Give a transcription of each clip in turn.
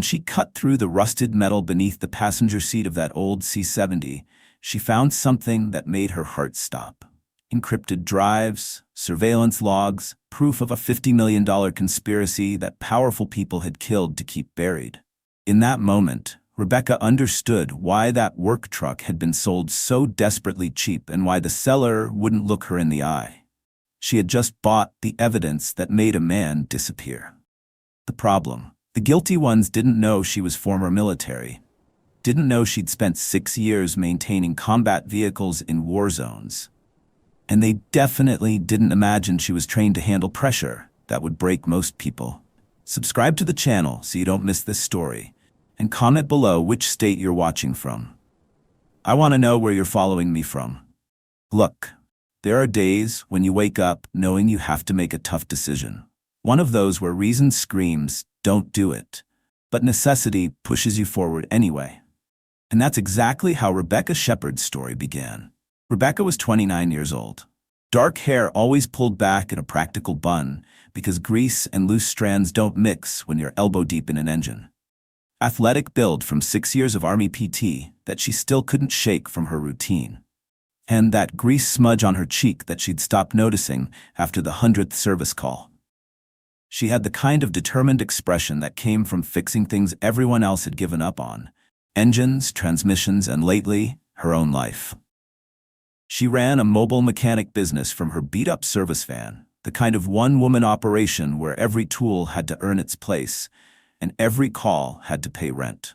she cut through the rusted metal beneath the passenger seat of that old C70, she found something that made her heart stop. Encrypted drives, surveillance logs, proof of a $50 million conspiracy that powerful people had killed to keep buried. In that moment, Rebecca understood why that work truck had been sold so desperately cheap and why the seller wouldn't look her in the eye. She had just bought the evidence that made a man disappear. The problem: the guilty ones didn't know she was former military, didn't know she'd spent 6 years maintaining combat vehicles in war zones. And they definitely didn't imagine she was trained to handle pressure that would break most people. Subscribe to the channel so you don't miss this story, and comment below which state you're watching from. I want to know where you're following me from. Look, there are days when you wake up knowing you have to make a tough decision. One of those where reason screams, don't do it, but necessity pushes you forward anyway. And that's exactly how Rebecca Sheppard's story began. Rebecca was 29 years old. Dark hair always pulled back in a practical bun because grease and loose strands don't mix when you're elbow deep in an engine. Athletic build from 6 years of Army PT that she still couldn't shake from her routine. And that grease smudge on her cheek that she'd stopped noticing after the 100th service call. She had the kind of determined expression that came from fixing things everyone else had given up on: engines, transmissions, and lately, her own life. She ran a mobile mechanic business from her beat-up service van, the kind of one-woman operation where every tool had to earn its place, and every call had to pay rent.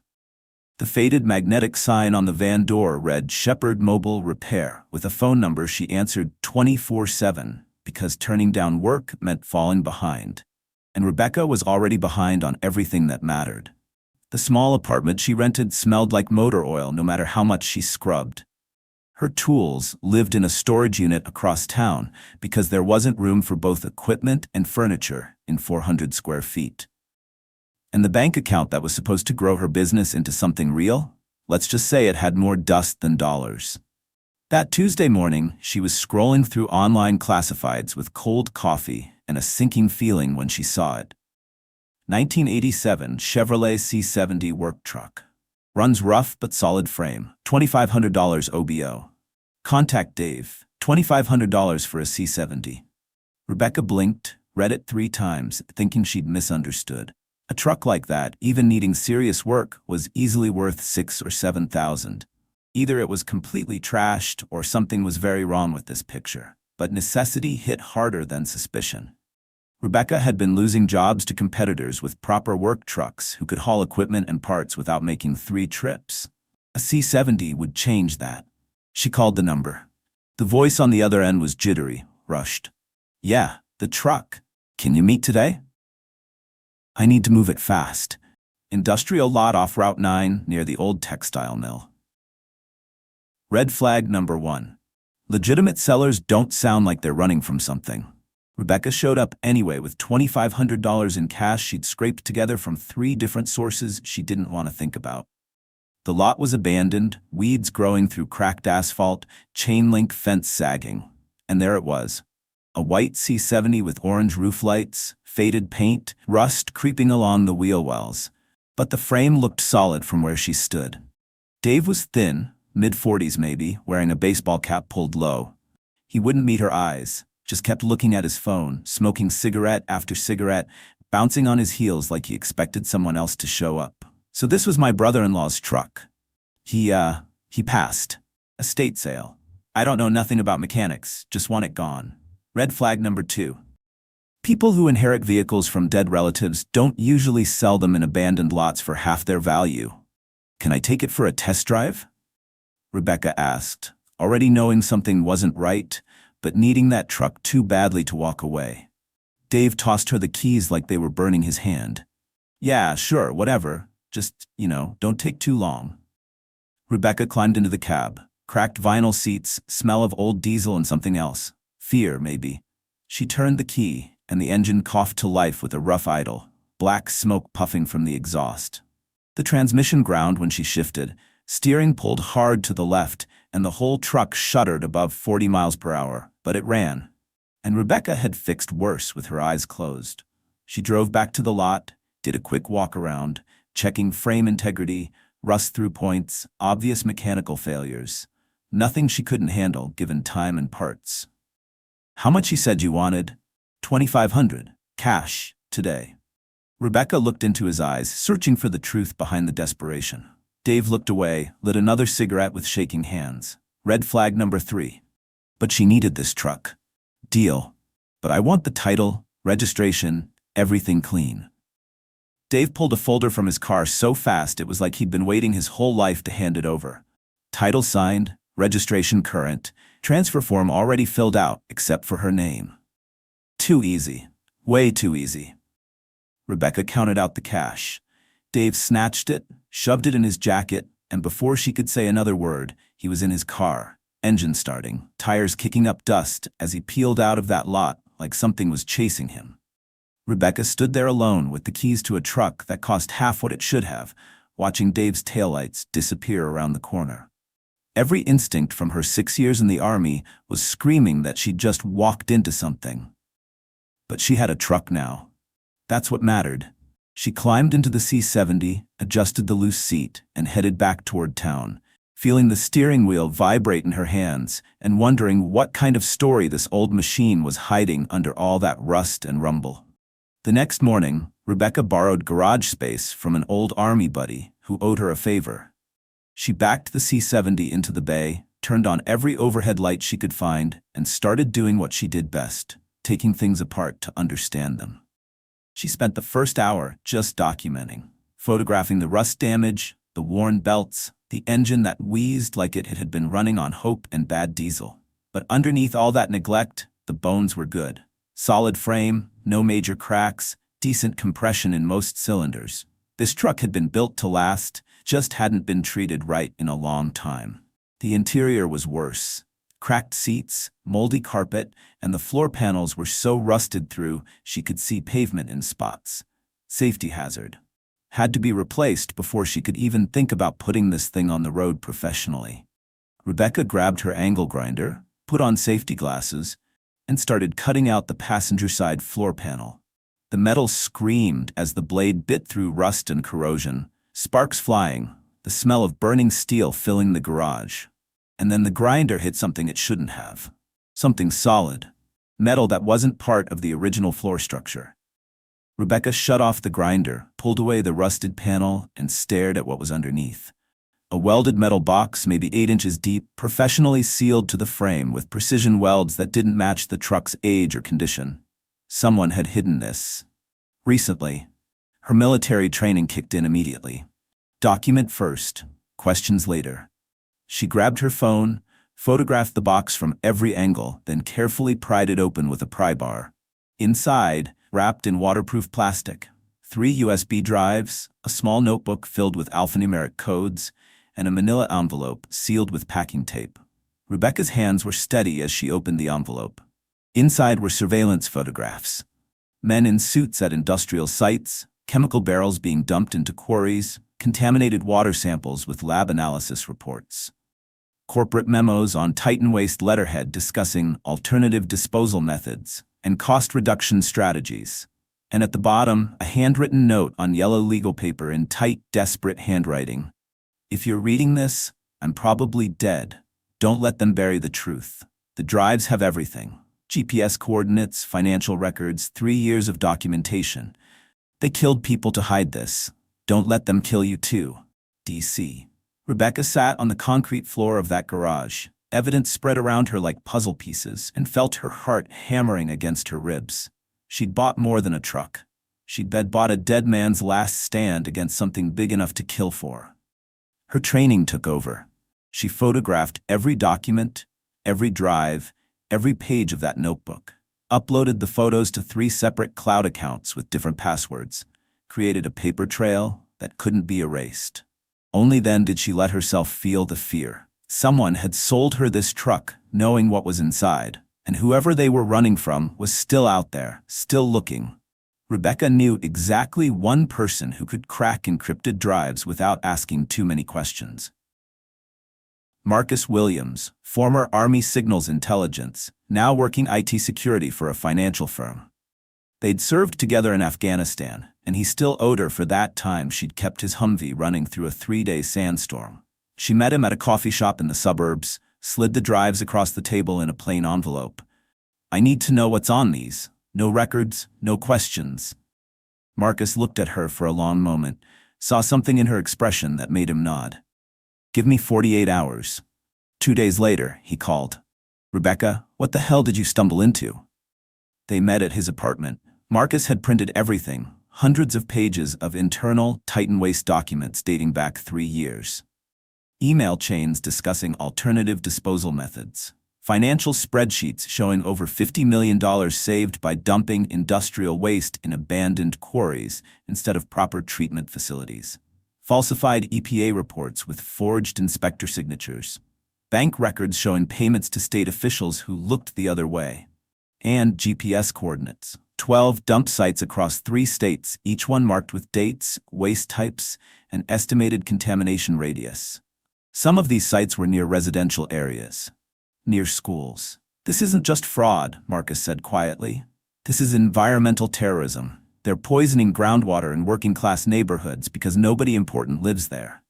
The faded magnetic sign on the van door read Sheppard Mobile Repair, with a phone number she answered 24/7 because turning down work meant falling behind. And Rebecca was already behind on everything that mattered. The small apartment she rented smelled like motor oil no matter how much she scrubbed. Her tools lived in a storage unit across town because there wasn't room for both equipment and furniture in 400 square feet. And the bank account that was supposed to grow her business into something real, let's just say it had more dust than dollars. That Tuesday morning, she was scrolling through online classifieds with cold coffee and a sinking feeling when she saw it. 1987 Chevrolet C70 work truck. Runs rough but solid frame, $2,500 OBO. Contact Dave, $2,500 for a C70. Rebecca blinked, read it 3 times, thinking she'd misunderstood. A truck like that, even needing serious work, was easily worth $6,000 or $7,000. Either it was completely trashed or something was very wrong with this picture. But necessity hit harder than suspicion. Rebecca had been losing jobs to competitors with proper work trucks who could haul equipment and parts without making 3 trips. A C70 would change that. She called the number. The voice on the other end was jittery, rushed. "Yeah, the truck. Can you meet today?" "I need to move it fast. Industrial lot off Route 9 near the old textile mill." Red flag number 1. Legitimate sellers don't sound like they're running from something. Rebecca showed up anyway with $2,500 in cash she'd scraped together from 3 different sources she didn't want to think about. The lot was abandoned, weeds growing through cracked asphalt, chain-link fence sagging. And there it was. A white C70 with orange roof lights, faded paint, rust creeping along the wheel wells. But the frame looked solid from where she stood. Dave was thin, mid-40s maybe, wearing a baseball cap pulled low. He wouldn't meet her eyes. Just kept looking at his phone, smoking cigarette after cigarette, bouncing on his heels like he expected someone else to show up. "So this was my brother-in-law's truck. He passed. Estate sale. I don't know nothing about mechanics, just want it gone." Red flag number 2. People who inherit vehicles from dead relatives don't usually sell them in abandoned lots for half their value. "Can I take it for a test drive?" Rebecca asked, already knowing something wasn't right, but needing that truck too badly to walk away. Dave tossed her the keys like they were burning his hand. "Yeah, sure, whatever. Just, don't take too long." Rebecca climbed into the cab. Cracked vinyl seats, smell of old diesel and something else. Fear, maybe. She turned the key, and the engine coughed to life with a rough idle, black smoke puffing from the exhaust. The transmission ground when she shifted. Steering pulled hard to the left, and the whole truck shuddered above 40 miles per hour, but it ran. And Rebecca had fixed worse with her eyes closed. She drove back to the lot, did a quick walk around, checking frame integrity, rust-through points, obvious mechanical failures. Nothing she couldn't handle given time and parts. How much he said you wanted? $2,500, cash, today. Rebecca looked into his eyes, searching for the truth behind the desperation. Dave looked away, lit another cigarette with shaking hands. Red flag number 3. But she needed this truck. Deal. But I want the title, registration, everything clean. Dave pulled a folder from his car so fast it was like he'd been waiting his whole life to hand it over. Title signed, registration current, transfer form already filled out except for her name. Too easy. Way too easy. Rebecca counted out the cash. Dave snatched it, shoved it in his jacket, and before she could say another word, he was in his car, engine starting, tires kicking up dust as he peeled out of that lot like something was chasing him. Rebecca stood there alone with the keys to a truck that cost half what it should have, watching Dave's taillights disappear around the corner. Every instinct from her 6 years in the Army was screaming that she'd just walked into something. But she had a truck now. That's what mattered. She climbed into the C70, adjusted the loose seat, and headed back toward town, feeling the steering wheel vibrate in her hands and wondering what kind of story this old machine was hiding under all that rust and rumble. The next morning, Rebecca borrowed garage space from an old Army buddy who owed her a favor. She backed the C70 into the bay, turned on every overhead light she could find, and started doing what she did best, taking things apart to understand them. She spent the first hour just documenting, photographing the rust damage, the worn belts, the engine that wheezed like it had been running on hope and bad diesel. But underneath all that neglect, the bones were good. Solid frame, no major cracks, decent compression in most cylinders. This truck had been built to last, just hadn't been treated right in a long time. The interior was worse. Cracked seats, moldy carpet, and the floor panels were so rusted through she could see pavement in spots. Safety hazard. Had to be replaced before she could even think about putting this thing on the road professionally. Rebecca grabbed her angle grinder, put on safety glasses, and started cutting out the passenger side floor panel. The metal screamed as the blade bit through rust and corrosion, sparks flying, the smell of burning steel filling the garage. And then the grinder hit something it shouldn't have. Something solid. Metal that wasn't part of the original floor structure. Rebecca shut off the grinder, pulled away the rusted panel, and stared at what was underneath. A welded metal box, maybe 8 inches deep, professionally sealed to the frame with precision welds that didn't match the truck's age or condition. Someone had hidden this. Recently. Her military training kicked in immediately. Document first, questions later. She grabbed her phone, photographed the box from every angle, then carefully pried it open with a pry bar. Inside, wrapped in waterproof plastic, 3 USB drives, a small notebook filled with alphanumeric codes, and a manila envelope sealed with packing tape. Rebecca's hands were steady as she opened the envelope. Inside were surveillance photographs. Men in suits at industrial sites, chemical barrels being dumped into quarries, contaminated water samples with lab analysis reports. Corporate memos on Titan Waste letterhead discussing alternative disposal methods and cost reduction strategies. And at the bottom, a handwritten note on yellow legal paper in tight, desperate handwriting. If you're reading this, I'm probably dead. Don't let them bury the truth. The drives have everything. GPS coordinates, financial records, 3 years of documentation. They killed people to hide this. Don't let them kill you too. DC. Rebecca sat on the concrete floor of that garage, evidence spread around her like puzzle pieces, and felt her heart hammering against her ribs. She'd bought more than a truck. She'd bought a dead man's last stand against something big enough to kill for. Her training took over. She photographed every document, every drive, every page of that notebook, uploaded the photos to 3 separate cloud accounts with different passwords, created a paper trail that couldn't be erased. Only then did she let herself feel the fear. Someone had sold her this truck, knowing what was inside, and whoever they were running from was still out there, still looking. Rebecca knew exactly one person who could crack encrypted drives without asking too many questions. Marcus Williams, former Army Signals Intelligence, now working IT security for a financial firm. They'd served together in Afghanistan, And he still owed her for that time she'd kept his Humvee running through a 3-day sandstorm. She met him at a coffee shop in the suburbs, slid the drives across the table in a plain envelope. "I need to know what's on these. No records, no questions." Marcus looked at her for a long moment, saw something in her expression that made him nod. "Give me 48 hours. 2 days later, he called. "Rebecca, what the hell did you stumble into?" They met at his apartment. Marcus had printed everything, hundreds of pages of internal Titan Waste documents dating back 3 years. Email chains discussing alternative disposal methods. Financial spreadsheets showing over $50 million saved by dumping industrial waste in abandoned quarries instead of proper treatment facilities. Falsified EPA reports with forged inspector signatures. Bank records showing payments to state officials who looked the other way. And GPS coordinates. 12 dump sites across 3 states, each one marked with dates, waste types, and estimated contamination radius. Some of these sites were near residential areas. Near schools. "This isn't just fraud," Marcus said quietly. "This is environmental terrorism. They're poisoning groundwater in working-class neighborhoods because nobody important lives there."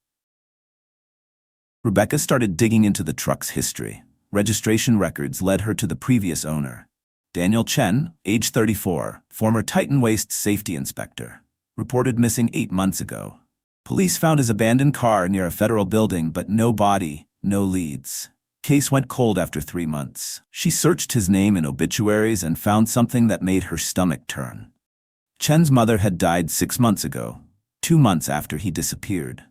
Rebecca started digging into the truck's history. Registration records led her to the previous owner. Daniel Chen, age 34, former Titan Waste safety inspector. Reported missing 8 months ago. Police found his abandoned car near a federal building, but no body, no leads. Case went cold after 3 months. She searched his name in obituaries and found something that made her stomach turn. Chen's mother had died 6 months ago, 2 months after he disappeared.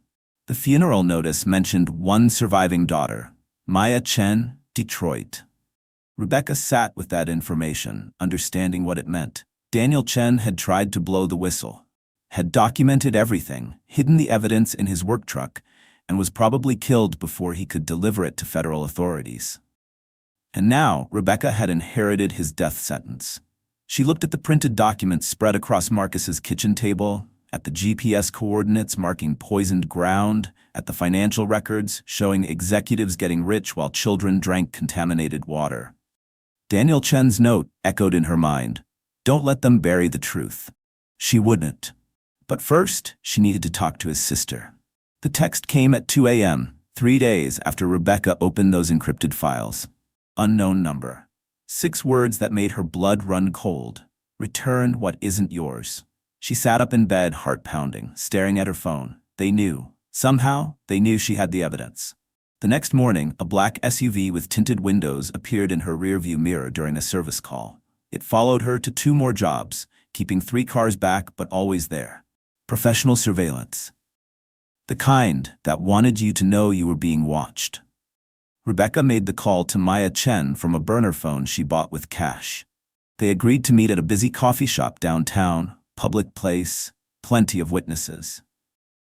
The funeral notice mentioned one surviving daughter, Maya Chen, Detroit. Rebecca sat with that information, understanding what it meant. Daniel Chen had tried to blow the whistle, had documented everything, hidden the evidence in his work truck, and was probably killed before he could deliver it to federal authorities. And now, Rebecca had inherited his death sentence. She looked at the printed documents spread across Marcus's kitchen table, at the GPS coordinates marking poisoned ground, at the financial records showing executives getting rich while children drank contaminated water. Daniel Chen's note echoed in her mind. Don't let them bury the truth. She wouldn't. But first, she needed to talk to his sister. The text came at 2 a.m., 3 days after Rebecca opened those encrypted files. Unknown number. 6 words that made her blood run cold. Return what isn't yours. She sat up in bed, heart pounding, staring at her phone. They knew. Somehow, they knew she had the evidence. The next morning, a black SUV with tinted windows appeared in her rearview mirror during a service call. It followed her to 2 more jobs, keeping 3 cars back but always there. Professional surveillance. The kind that wanted you to know you were being watched. Rebecca made the call to Maya Chen from a burner phone she bought with cash. They agreed to meet at a busy coffee shop downtown, public place, plenty of witnesses.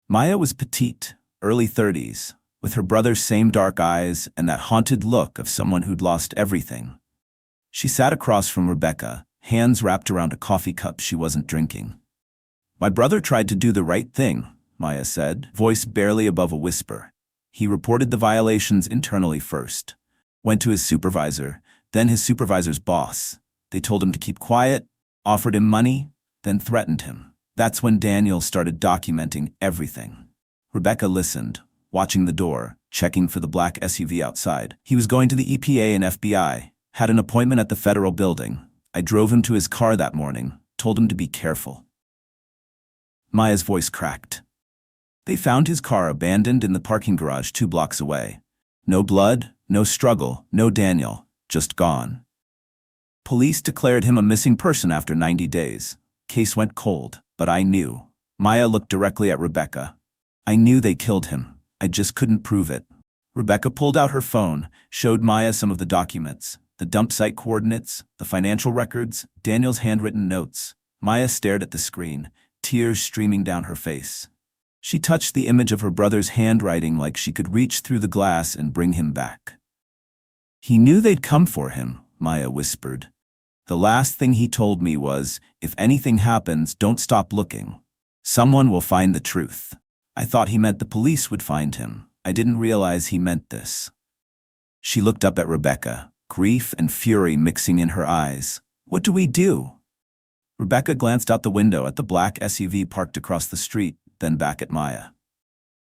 Maya was petite, early 30s, with her brother's same dark eyes and that haunted look of someone who'd lost everything. She sat across from Rebecca, hands wrapped around a coffee cup she wasn't drinking. "My brother tried to do the right thing," Maya said, voice barely above a whisper. "He reported the violations internally first. Went to his supervisor, then his supervisor's boss. They told him to keep quiet, offered him money, then threatened him. That's when Daniel started documenting everything." Rebecca listened, watching the door, checking for the black SUV outside. "He was going to the EPA and FBI, had an appointment at the federal building. I drove him to his car that morning, told him to be careful." Maya's voice cracked. They found his car abandoned in the parking garage 2 blocks away. No blood, no struggle, no Daniel, just gone. Police declared him a missing person after 90 days. Case went cold, but I knew. Maya looked directly at Rebecca. "I knew they killed him. I just couldn't prove it." Rebecca pulled out her phone, showed Maya some of the documents, the dump site coordinates, the financial records, Daniel's handwritten notes. Maya stared at the screen, tears streaming down her face. She touched the image of her brother's handwriting like she could reach through the glass and bring him back. "He knew they'd come for him," Maya whispered. "The last thing he told me was, if anything happens, don't stop looking. Someone will find the truth." I thought he meant the police would find him. I didn't realize he meant this. She looked up at Rebecca, grief and fury mixing in her eyes. "What do we do?" Rebecca glanced out the window at the black SUV parked across the street, then back at Maya.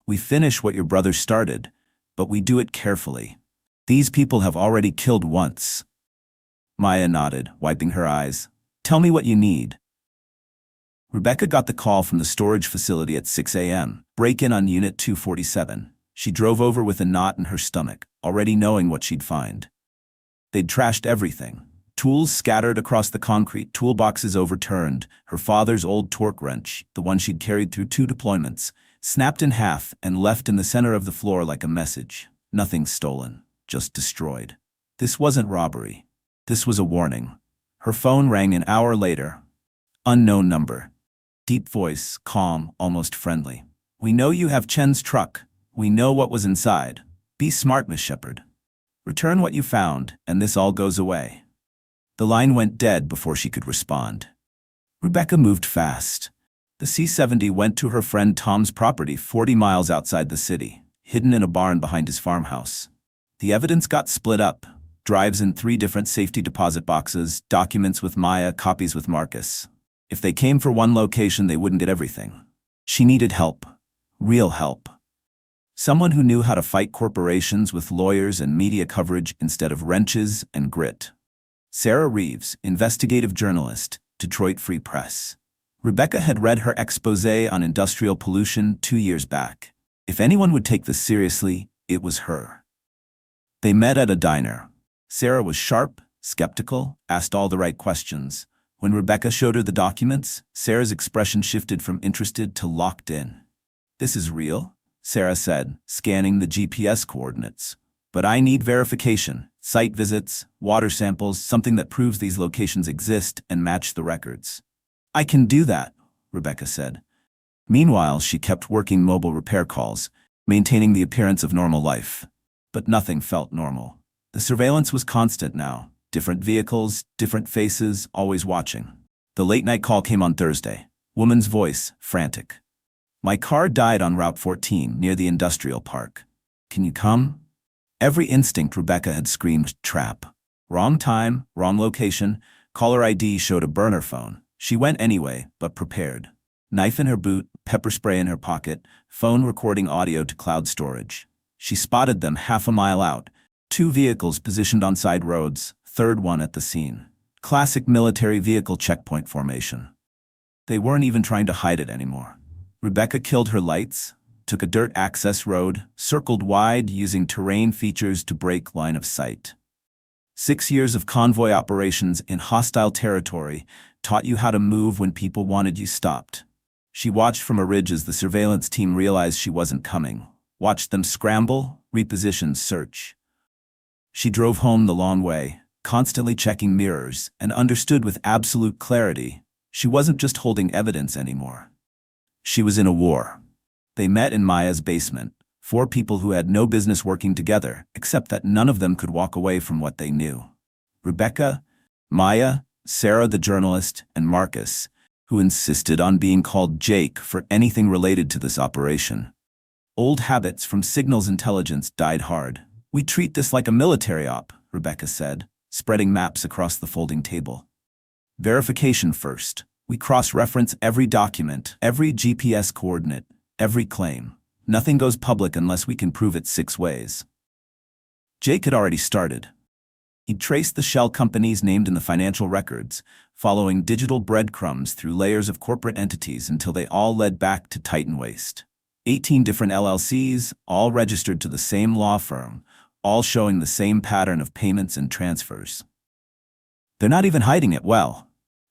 We finish what your brother started, but we do it carefully. These people have already killed once. Maya nodded, wiping her eyes. Tell me what you need. Rebecca got the call from the storage facility at 6 a.m. Break-in on Unit 247. She drove over with a knot in her stomach, already knowing what she'd find. They'd trashed everything. Tools scattered across the concrete, toolboxes overturned, her father's old torque wrench, the one she'd carried through 2 deployments, snapped in half and left in the center of the floor like a message. Nothing stolen, just destroyed. This wasn't robbery. This was a warning. Her phone rang an hour later. Unknown number. Deep voice, calm, almost friendly. We know you have Chen's truck. We know what was inside. Be smart, Miss Sheppard. Return what you found, and this all goes away. The line went dead before she could respond. Rebecca moved fast. The C70 went to her friend Tom's property 40 miles outside the city, hidden in a barn behind his farmhouse. The evidence got split up. Drives in 3 different safety deposit boxes, documents with Maya, copies with Marcus. If they came for one location, they wouldn't get everything. She needed help. Real help. Someone who knew how to fight corporations with lawyers and media coverage instead of wrenches and grit. Sarah Reeves, investigative journalist, Detroit Free Press. Rebecca had read her exposé on industrial pollution 2 years back. If anyone would take this seriously, it was her. They met at a diner. Sarah was sharp, skeptical, asked all the right questions. When Rebecca showed her the documents, Sarah's expression shifted from interested to locked in. This is real, Sarah said, scanning the GPS coordinates. But I need verification, site visits, water samples, something that proves these locations exist and match the records. I can do that, Rebecca said. Meanwhile, she kept working mobile repair calls, maintaining the appearance of normal life. But nothing felt normal. The surveillance was constant now. Different vehicles, different faces, always watching. The late-night call came on Thursday. Woman's voice, frantic. My car died on Route 14 near the industrial park. Can you come? Every instinct Rebecca had screamed, trap. Wrong time, wrong location. Caller ID showed a burner phone. She went anyway, but prepared. Knife in her boot, pepper spray in her pocket, phone recording audio to cloud storage. She spotted them half a mile out. 2 vehicles positioned on side roads, third one at the scene. Classic military vehicle checkpoint formation. They weren't even trying to hide it anymore. Rebecca killed her lights, took a dirt access road, circled wide using terrain features to break line of sight. 6 years of convoy operations in hostile territory taught you how to move when people wanted you stopped. She watched from a ridge as the surveillance team realized she wasn't coming. Watched them scramble, reposition, search. She drove home the long way, constantly checking mirrors, and understood with absolute clarity she wasn't just holding evidence anymore. She was in a war. They met in Maya's basement, 4 people who had no business working together, except that none of them could walk away from what they knew. Rebecca, Maya, Sarah the journalist, and Marcus, who insisted on being called Jake for anything related to this operation. Old habits from signals intelligence died hard. We treat this like a military op, Rebecca said, spreading maps across the folding table. Verification first. We cross-reference every document, every GPS coordinate, every claim. Nothing goes public unless we can prove it 6 ways. Jake had already started. He'd traced the shell companies named in the financial records, following digital breadcrumbs through layers of corporate entities until they all led back to Titan Waste. 18 different LLCs, all registered to the same law firm, all showing the same pattern of payments and transfers. They're not even hiding it well,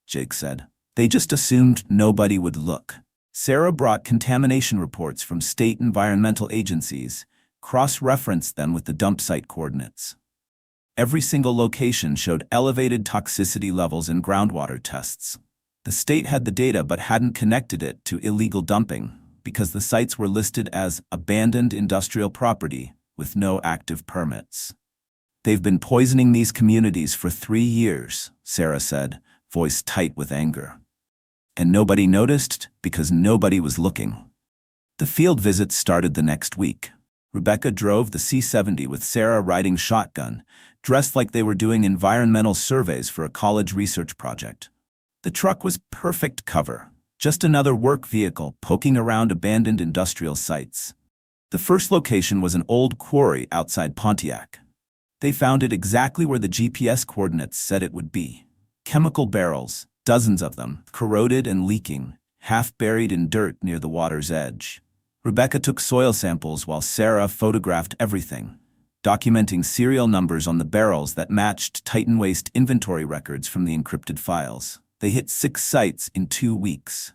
Jake said. They just assumed nobody would look. Sarah brought contamination reports from state environmental agencies, cross-referenced them with the dump site coordinates. Every single location showed elevated toxicity levels in groundwater tests. The state had the data but hadn't connected it to illegal dumping because the sites were listed as abandoned industrial property with no active permits. They've been poisoning these communities for 3 years, Sarah said, voice tight with anger. And nobody noticed because nobody was looking. The field visits started the next week. Rebecca drove the C70 with Sarah riding shotgun, dressed like they were doing environmental surveys for a college research project. The truck was perfect cover, just another work vehicle poking around abandoned industrial sites. The first location was an old quarry outside Pontiac. They found it exactly where the GPS coordinates said it would be. Chemical barrels, dozens of them, corroded and leaking, half buried in dirt near the water's edge. Rebecca took soil samples while Sarah photographed everything, documenting serial numbers on the barrels that matched Titan Waste inventory records from the encrypted files. They hit 6 sites in 2 weeks.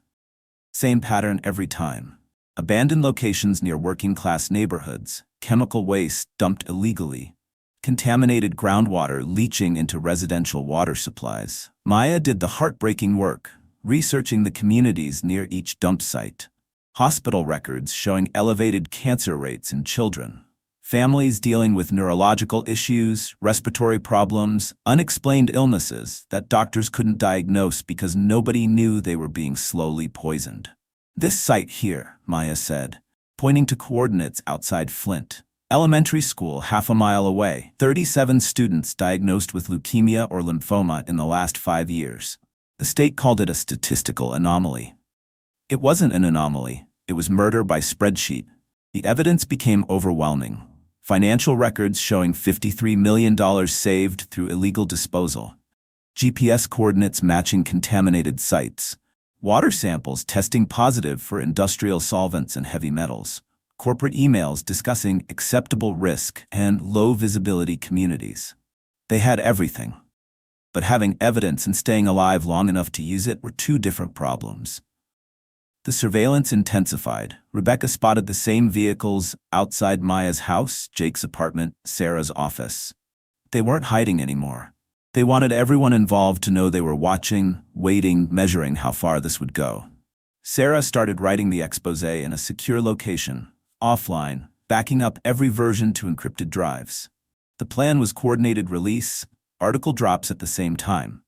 Same pattern every time. Abandoned locations near working-class neighborhoods, chemical waste dumped illegally, contaminated groundwater leaching into residential water supplies. Maya did the heartbreaking work, researching the communities near each dump site. Hospital records showing elevated cancer rates in children. Families dealing with neurological issues, respiratory problems, unexplained illnesses that doctors couldn't diagnose because nobody knew they were being slowly poisoned. This site here, Maya said, pointing to coordinates outside Flint. Elementary school half a mile away. 37 students diagnosed with leukemia or lymphoma in the last 5 years. The state called it a statistical anomaly. It wasn't an anomaly. It was murder by spreadsheet. The evidence became overwhelming. Financial records showing $53 million saved through illegal disposal. GPS coordinates matching contaminated sites. Water samples testing positive for industrial solvents and heavy metals. Corporate emails discussing acceptable risk and low-visibility communities. They had everything. But having evidence and staying alive long enough to use it were 2 different problems. The surveillance intensified. Rebecca spotted the same vehicles outside Maya's house, Jake's apartment, Sarah's office. They weren't hiding anymore. They wanted everyone involved to know they were watching, waiting, measuring how far this would go. Sarah started writing the exposé in a secure location, offline, backing up every version to encrypted drives. The plan was coordinated release, article drops at the same time.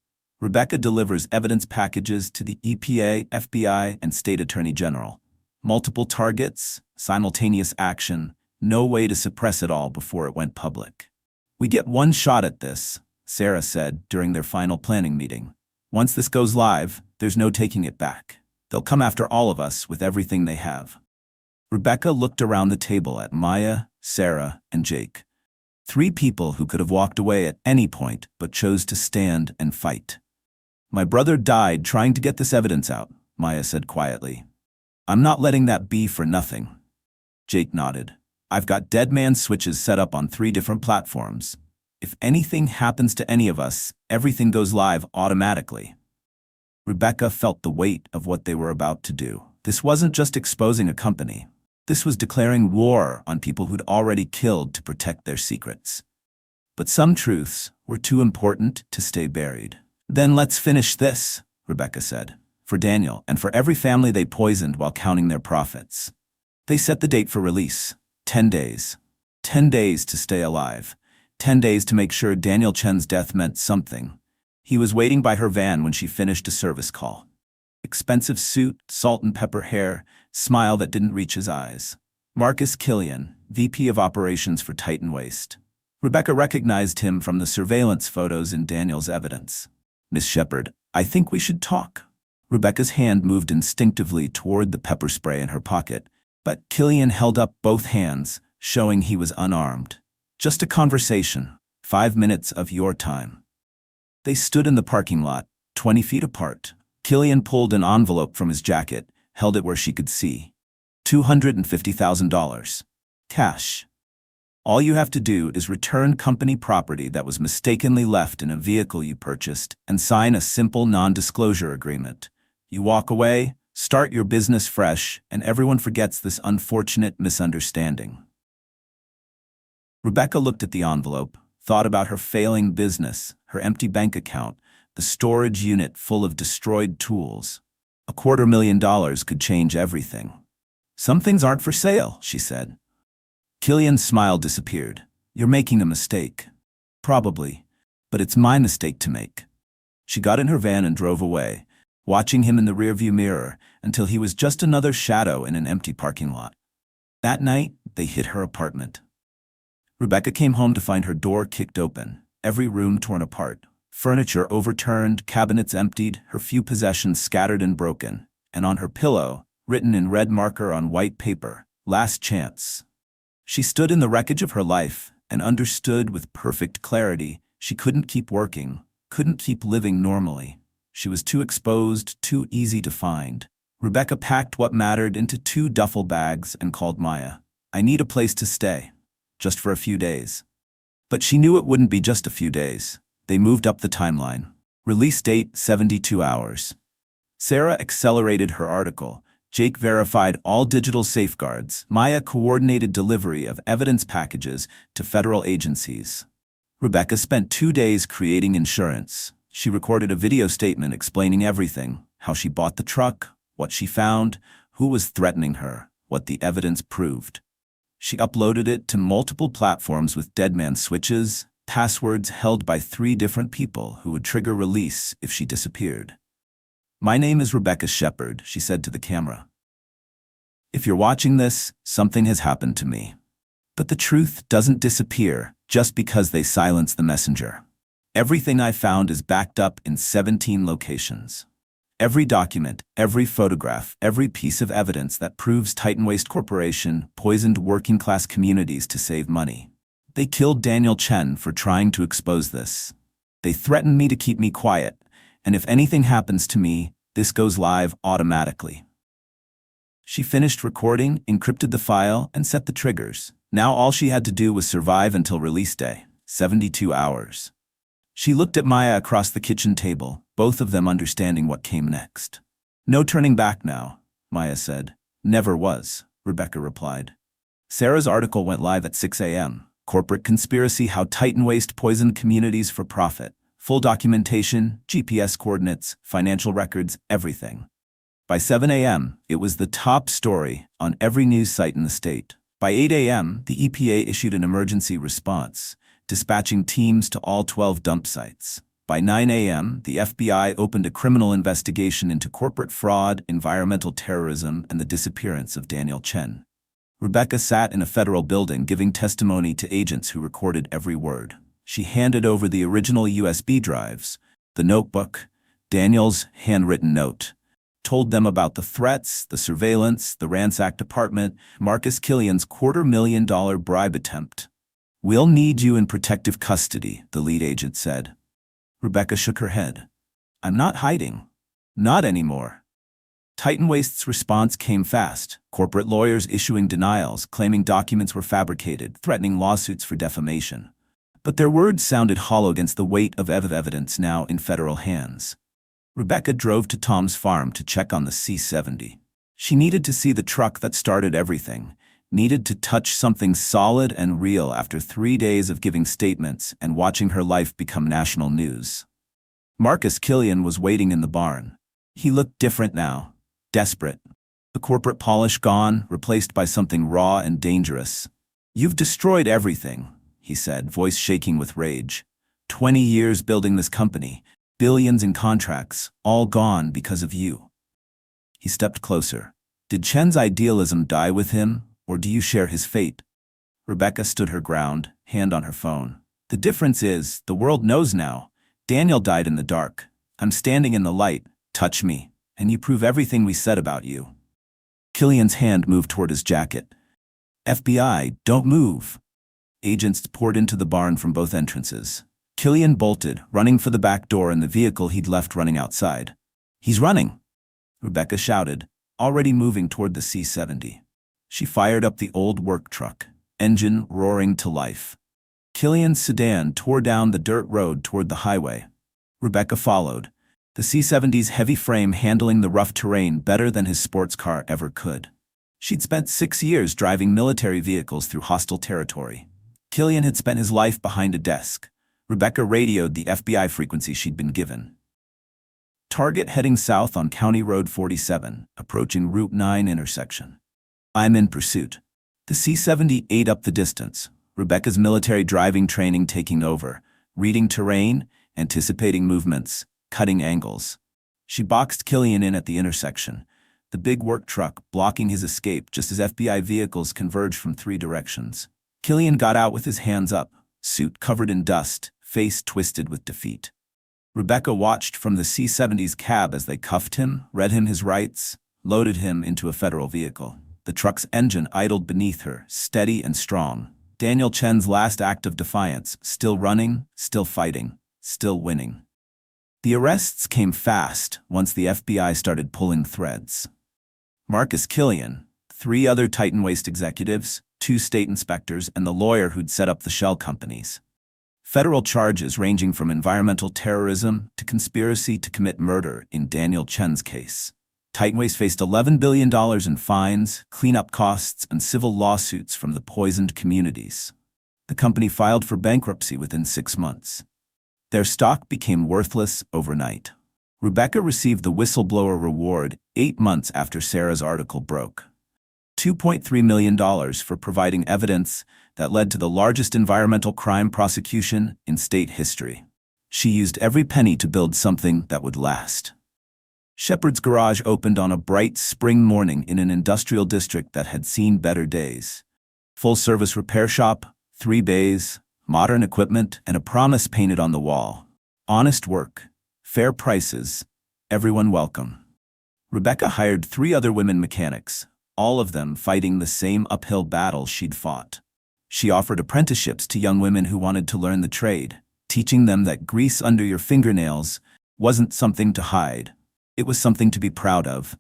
Rebecca delivers evidence packages to the EPA, FBI, and State Attorney General. Multiple targets, simultaneous action, no way to suppress it all before it went public. "We get one shot at this," Sarah said during their final planning meeting. "Once this goes live, there's no taking it back. They'll come after all of us with everything they have." Rebecca looked around the table at Maya, Sarah, and Jake. 3 people who could have walked away at any point but chose to stand and fight. "My brother died trying to get this evidence out," Maya said quietly. "I'm not letting that be for nothing." Jake nodded. "I've got dead man switches set up on 3 different platforms. If anything happens to any of us, everything goes live automatically." Rebecca felt the weight of what they were about to do. This wasn't just exposing a company. This was declaring war on people who'd already killed to protect their secrets. But some truths were too important to stay buried. "Then let's finish this," Rebecca said, "for Daniel and for every family they poisoned while counting their profits." They set the date for release, 10 days. 10 days to stay alive. 10 days to make sure Daniel Chen's death meant something. He was waiting by her van when she finished a service call. Expensive suit, salt and pepper hair, smile that didn't reach his eyes. Marcus Killian, VP of Operations for Titan Waste. Rebecca recognized him from the surveillance photos in Daniel's evidence. "Miss Sheppard, I think we should talk." Rebecca's hand moved instinctively toward the pepper spray in her pocket, but Killian held up both hands, showing he was unarmed. "Just a conversation. 5 minutes of your time." They stood in the parking lot, 20 feet apart. Killian pulled an envelope from his jacket, held it where she could see. $250,000. Cash. "All you have to do is return company property that was mistakenly left in a vehicle you purchased and sign a simple non-disclosure agreement. You walk away, start your business fresh, and everyone forgets this unfortunate misunderstanding." Rebecca looked at the envelope, thought about her failing business, her empty bank account, the storage unit full of destroyed tools. $250,000 could change everything. "Some things aren't for sale," she said. Killian's smile disappeared. "You're making a mistake." "Probably, but it's my mistake to make." She got in her van and drove away, watching him in the rearview mirror until he was just another shadow in an empty parking lot. That night, they hit her apartment. Rebecca came home to find her door kicked open, every room torn apart, Furniture overturned, cabinets emptied, her few possessions scattered and broken, and on her pillow, written in red marker on white paper, "Last chance." She stood in the wreckage of her life and understood with perfect clarity she couldn't keep working, couldn't keep living normally. She was too exposed, too easy to find. Rebecca packed what mattered into 2 duffel bags and called Maya. "I need a place to stay, just for a few days." But she knew it wouldn't be just a few days. They moved up the timeline. Release date, 72 hours. Sarah accelerated her article. Jake verified all digital safeguards. Maya coordinated delivery of evidence packages to federal agencies. Rebecca spent 2 days creating insurance. She recorded a video statement explaining everything: how she bought the truck, what she found, who was threatening her, what the evidence proved. She uploaded it to multiple platforms with deadman switches, passwords held by 3 different people who would trigger release if she disappeared. "My name is Rebecca Sheppard," she said to the camera. "If you're watching this, something has happened to me. But the truth doesn't disappear just because they silence the messenger. Everything I found is backed up in 17 locations. Every document, every photograph, every piece of evidence that proves Titan Waste Corporation poisoned working-class communities to save money. They killed Daniel Chen for trying to expose this. They threatened me to keep me quiet, and if anything happens to me, this goes live automatically." She finished recording, encrypted the file, and set the triggers. Now all she had to do was survive until release day, 72 hours. She looked at Maya across the kitchen table, both of them understanding what came next. "No turning back now," Maya said. "Never was," Rebecca replied. Sarah's article went live at 6 a.m. Corporate conspiracy: how Titan Waste poisoned communities for profit. Full documentation, GPS coordinates, financial records, everything. By 7 a.m., it was the top story on every news site in the state. By 8 a.m., the EPA issued an emergency response, dispatching teams to all 12 dump sites. By 9 a.m., the FBI opened a criminal investigation into corporate fraud, environmental terrorism, and the disappearance of Daniel Chen. Rebecca sat in a federal building giving testimony to agents who recorded every word. She handed over the original USB drives, the notebook, Daniel's handwritten note, told them about the threats, the surveillance, the ransacked apartment, Marcus Killian's $250,000 bribe attempt. "We'll need you in protective custody," the lead agent said. Rebecca shook her head. "I'm not hiding. Not anymore." Titan Waste's response came fast. Corporate lawyers issuing denials, claiming documents were fabricated, threatening lawsuits for defamation. But their words sounded hollow against the weight of evidence now in federal hands. Rebecca drove to Tom's farm to check on the C70. She needed to see the truck that started everything, needed to touch something solid and real after 3 days of giving statements and watching her life become national news. Marcus Killian was waiting in the barn. He looked different now, desperate. The corporate polish gone, replaced by something raw and dangerous. "You've destroyed everything," he said, voice shaking with rage. 20 years building this company, billions in contracts, all gone because of you." He stepped closer. "Did Chen's idealism die with him, or do you share his fate?" Rebecca stood her ground, hand on her phone. "The difference is, the world knows now. Daniel died in the dark. I'm standing in the light. Touch me, and you prove everything we said about you." Killian's hand moved toward his jacket. "FBI, don't move." Agents poured into the barn from both entrances. Killian bolted, running for the back door and the vehicle he'd left running outside. "He's running!" Rebecca shouted, already moving toward the C70. She fired up the old work truck, engine roaring to life. Killian's sedan tore down the dirt road toward the highway. Rebecca followed, the C70's heavy frame handling the rough terrain better than his sports car ever could. She'd spent 6 years driving military vehicles through hostile territory. Killian had spent his life behind a desk. Rebecca radioed the FBI frequency she'd been given. "Target heading south on County Road 47, approaching Route 9 intersection. I'm in pursuit." The C70 ate up the distance, Rebecca's military driving training taking over, reading terrain, anticipating movements, cutting angles. She boxed Killian in at the intersection, the big work truck blocking his escape just as FBI vehicles converged from 3 directions. Killian got out with his hands up, suit covered in dust, face twisted with defeat. Rebecca watched from the C70's cab as they cuffed him, read him his rights, loaded him into a federal vehicle. The truck's engine idled beneath her, steady and strong. Daniel Chen's last act of defiance, still running, still fighting, still winning. The arrests came fast once the FBI started pulling threads. Marcus Killian, 3 other Titan Waste executives, 2 state inspectors, and the lawyer who'd set up the shell companies. Federal charges ranging from environmental terrorism to conspiracy to commit murder in Daniel Chen's case. Titan Waste faced $11 billion in fines, cleanup costs, and civil lawsuits from the poisoned communities. The company filed for bankruptcy within 6 months. Their stock became worthless overnight. Rebecca received the Whistleblower reward 8 months after Sarah's article broke. $2.3 million for providing evidence that led to the largest environmental crime prosecution in state history. She used every penny to build something that would last. Sheppard's garage opened on a bright spring morning in an industrial district that had seen better days. Full-service repair shop, 3 bays, modern equipment, and a promise painted on the wall. Honest work, fair prices, everyone welcome. Rebecca hired 3 other women mechanics, all of them fighting the same uphill battle she'd fought. She offered apprenticeships to young women who wanted to learn the trade, teaching them that grease under your fingernails wasn't something to hide. It was something to be proud of.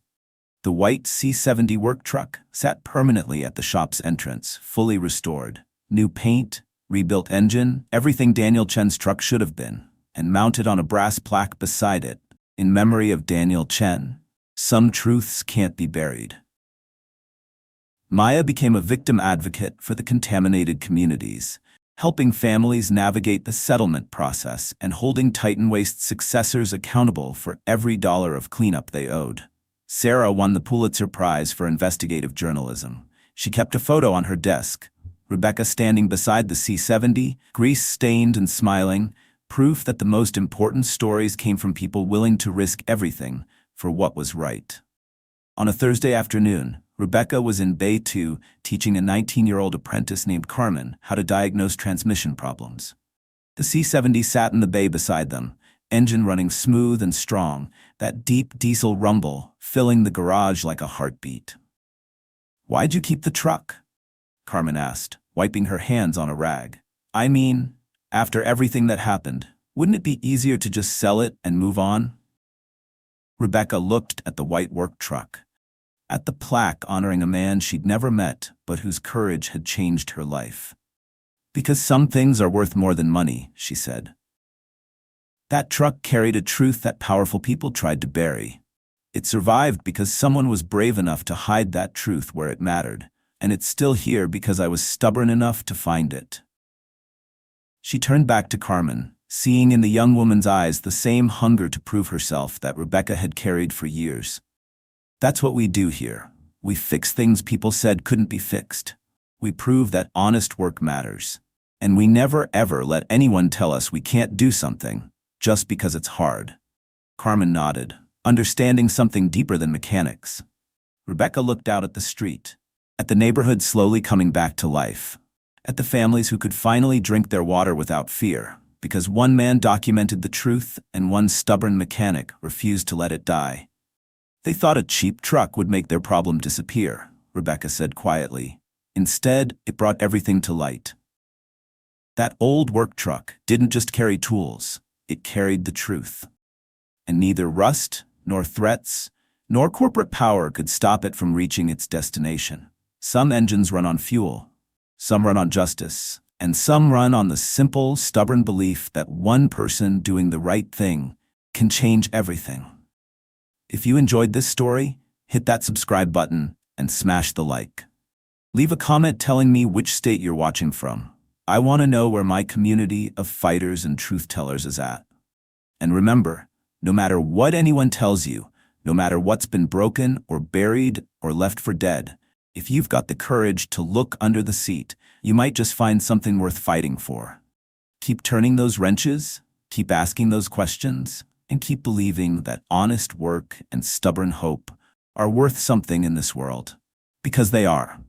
The white C70 work truck sat permanently at the shop's entrance, fully restored. New paint, rebuilt engine, everything Daniel Chen's truck should have been, and mounted on a brass plaque beside it, in memory of Daniel Chen. Some truths can't be buried. Maya became a victim advocate for the contaminated communities, helping families navigate the settlement process and holding Titan Waste's successors accountable for every dollar of cleanup they owed. Sarah won the Pulitzer Prize for investigative journalism. She kept a photo on her desk, Rebecca standing beside the C70, grease-stained and smiling, proof that the most important stories came from people willing to risk everything for what was right. On a Thursday afternoon, Rebecca was in Bay 2 teaching a 19-year-old apprentice named Carmen how to diagnose transmission problems. The C70 sat in the bay beside them, engine running smooth and strong, that deep diesel rumble filling the garage like a heartbeat. "Why'd you keep the truck?" Carmen asked, wiping her hands on a rag. "I mean, after everything that happened, wouldn't it be easier to just sell it and move on?" Rebecca looked at the white work truck, at the plaque honoring a man she'd never met but whose courage had changed her life. "Because some things are worth more than money," she said. That truck carried a truth that powerful people tried to bury. It survived because someone was brave enough to hide that truth where it mattered, and it's still here because I was stubborn enough to find it. She turned back to Carmen, seeing in the young woman's eyes the same hunger to prove herself that Rebecca had carried for years. "That's what we do here. We fix things people said couldn't be fixed. We prove that honest work matters. And we never ever let anyone tell us we can't do something just because it's hard." Carmen nodded, understanding something deeper than mechanics. Rebecca looked out at the street, at the neighborhood slowly coming back to life, at the families who could finally drink their water without fear, because one man documented the truth and one stubborn mechanic refused to let it die. "They thought a cheap truck would make their problem disappear," Rebecca said quietly. "Instead, it brought everything to light. That old work truck didn't just carry tools, it carried the truth. And neither rust, nor threats, nor corporate power could stop it from reaching its destination. Some engines run on fuel, some run on justice, and some run on the simple, stubborn belief that one person doing the right thing can change everything." If you enjoyed this story, hit that subscribe button and smash the like. Leave a comment telling me which state you're watching from. I want to know where my community of fighters and truth-tellers is at. And remember, no matter what anyone tells you, no matter what's been broken or buried or left for dead, if you've got the courage to look under the seat, you might just find something worth fighting for. Keep turning those wrenches, keep asking those questions, and keep believing that honest work and stubborn hope are worth something in this world. Because they are.